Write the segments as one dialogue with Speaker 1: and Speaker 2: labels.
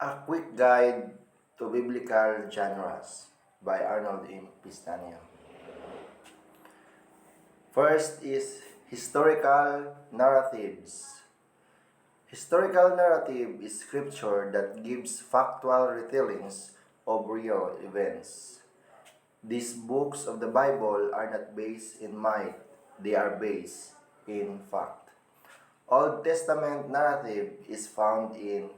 Speaker 1: A Quick Guide to Biblical Genres by Arnold M. Pistanio. First is historical narratives. Historical narrative is scripture that gives factual retellings of real events. These books of the Bible are not based in might, they are based in fact. Old Testament narrative is found in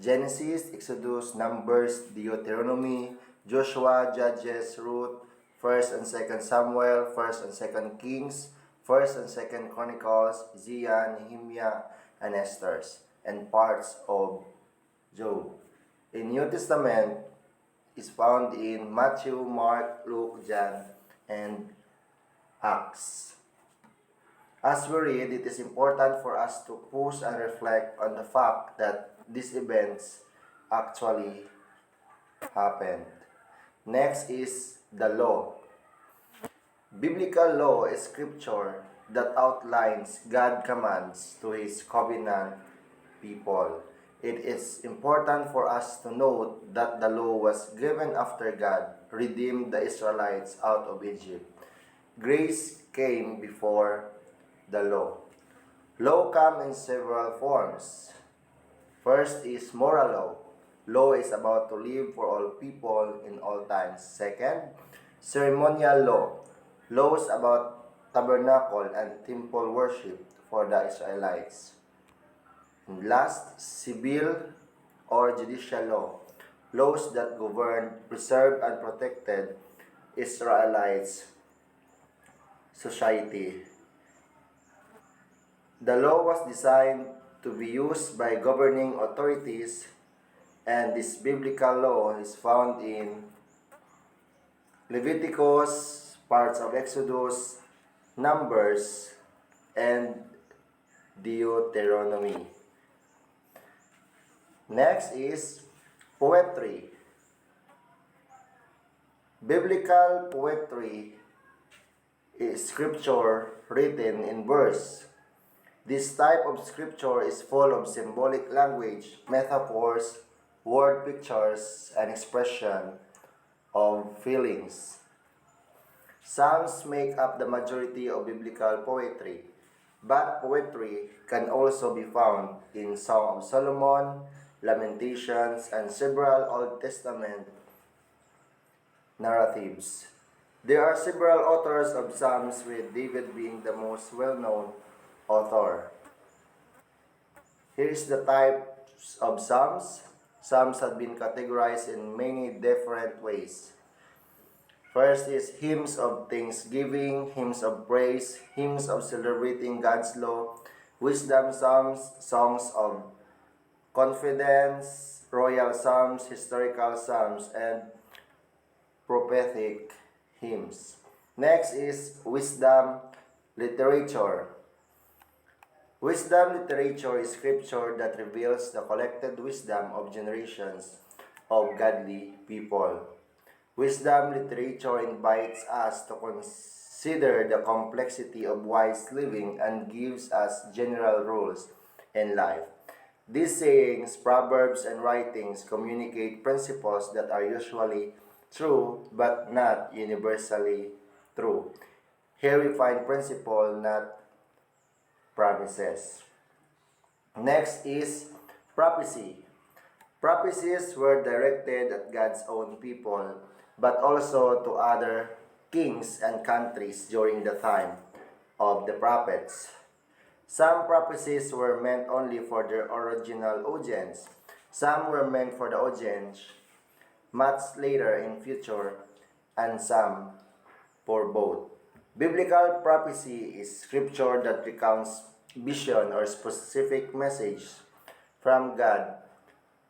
Speaker 1: Genesis, Exodus, Numbers, Deuteronomy, Joshua, Judges, Ruth, 1st and 2nd Samuel, 1st and 2nd Kings, 1st and 2nd Chronicles, Isaiah, Nehemiah, and Esther's, and parts of Job. In New Testament is found in Matthew, Mark, Luke, John, and Acts. As we read, it is important for us to pause and reflect on the fact that these events actually happened. Next is the law. Biblical law is scripture that outlines God's commands to His covenant people. It is important for us to note that the law was given after God redeemed the Israelites out of Egypt. Grace came before the law. Law comes in several forms. First is moral law. Law is about to live for all people in all times. Second, ceremonial law. Laws about tabernacle and temple worship for the Israelites. And last, civil or judicial law. Laws that govern, preserve, and protected Israelites' society. The law was designed to be used by governing authorities, and this biblical law is found in Leviticus, parts of Exodus, Numbers, and Deuteronomy. Next is poetry. Biblical poetry is scripture written in verse. This type of scripture is full of symbolic language, metaphors, word pictures, and expression of feelings. Psalms make up the majority of biblical poetry, but poetry can also be found in Song of Solomon, Lamentations, and several Old Testament narratives. There are several authors of Psalms, with David being the most well-known author. Here is the types of Psalms. Psalms have been categorized in many different ways. First is hymns of thanksgiving, hymns of praise, hymns of celebrating God's law, wisdom psalms, songs of confidence, royal psalms, historical psalms, and prophetic hymns. Next is wisdom literature. Wisdom literature is scripture that reveals the collected wisdom of generations of godly people. Wisdom literature invites us to consider the complexity of wise living and gives us general rules in life. These sayings, proverbs, and writings communicate principles that are usually true but not universally true. Here we find principle, not promises. Next is prophecy. Prophecies were directed at God's own people, but also to other kings and countries during the time of the prophets. Some prophecies were meant only for their original audience. Some were meant for the audience much later in future, and some for both. Biblical prophecy is scripture that recounts vision or specific message from God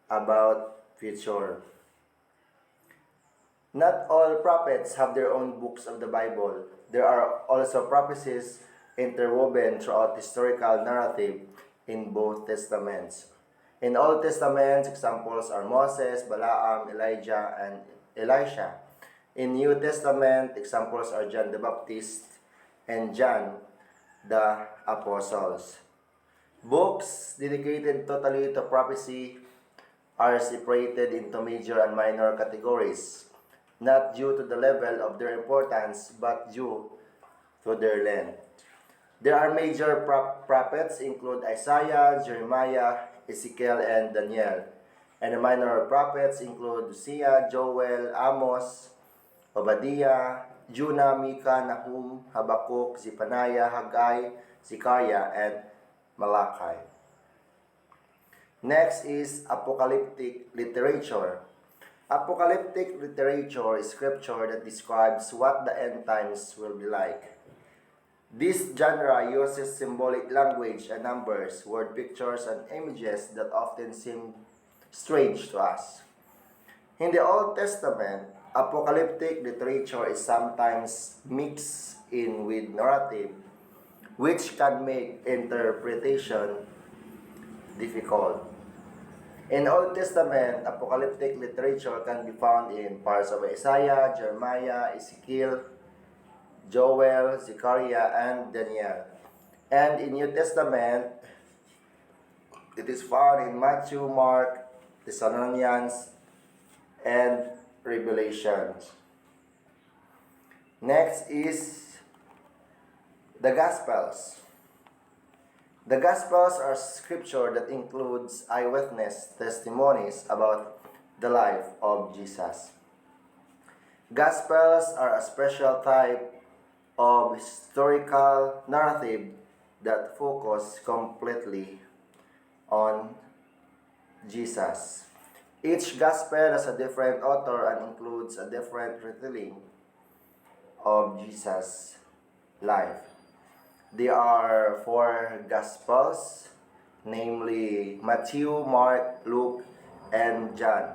Speaker 1: about future. Not all prophets have their own books of the Bible. There are also prophecies interwoven throughout historical narrative in both testaments. In Old Testament, examples are Moses, Balaam, Elijah, and Elisha. In New Testament, examples are John the Baptist and John the Apostles. Books dedicated totally to prophecy are separated into major and minor categories, not due to the level of their importance, but due to their length. There are major prophets include Isaiah, Jeremiah, Ezekiel, and Daniel. And the minor prophets include Hosea, Joel, Amos, Obadiah, Jonah, Micah, Nahum, Habakkuk, Zephaniah, Haggai, Zechariah, and Malachi. Next is apocalyptic literature. Apocalyptic literature is scripture that describes what the end times will be like. This genre uses symbolic language and numbers, word pictures, and images that often seem strange to us. In the Old Testament, apocalyptic literature is sometimes mixed in with narrative, which can make interpretation difficult. In Old Testament, apocalyptic literature can be found in parts of Isaiah, Jeremiah, Ezekiel, Joel, Zechariah, and Daniel. And in New Testament, it is found in Matthew, Mark, Thessalonians, and Revelations. Next is the Gospels. The Gospels are scripture that includes eyewitness testimonies about the life of Jesus. Gospels are a special type of historical narrative that focus completely on Jesus. Each gospel has a different author and includes a different retelling of Jesus' life. There are four gospels, namely Matthew, Mark, Luke, and John.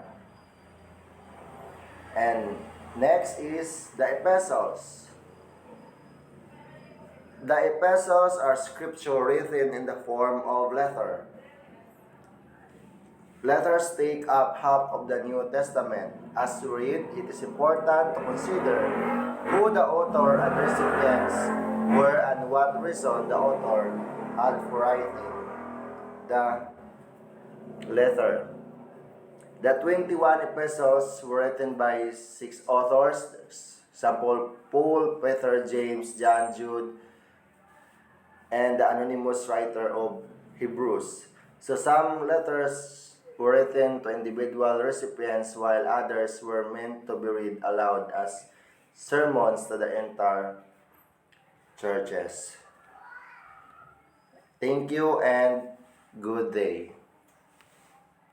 Speaker 1: And next is the epistles. The epistles are scripture written in the form of letter. Letters take up half of the New Testament. As we read, it is important to consider who the author and recipients were and what reason the author had for writing the letter. The 21 epistles were written by 6 authors, example Paul, Peter, James, John, Jude, and the anonymous writer of Hebrews. So some letters were written to individual recipients while others were meant to be read aloud as sermons to the entire churches. Thank you and good day.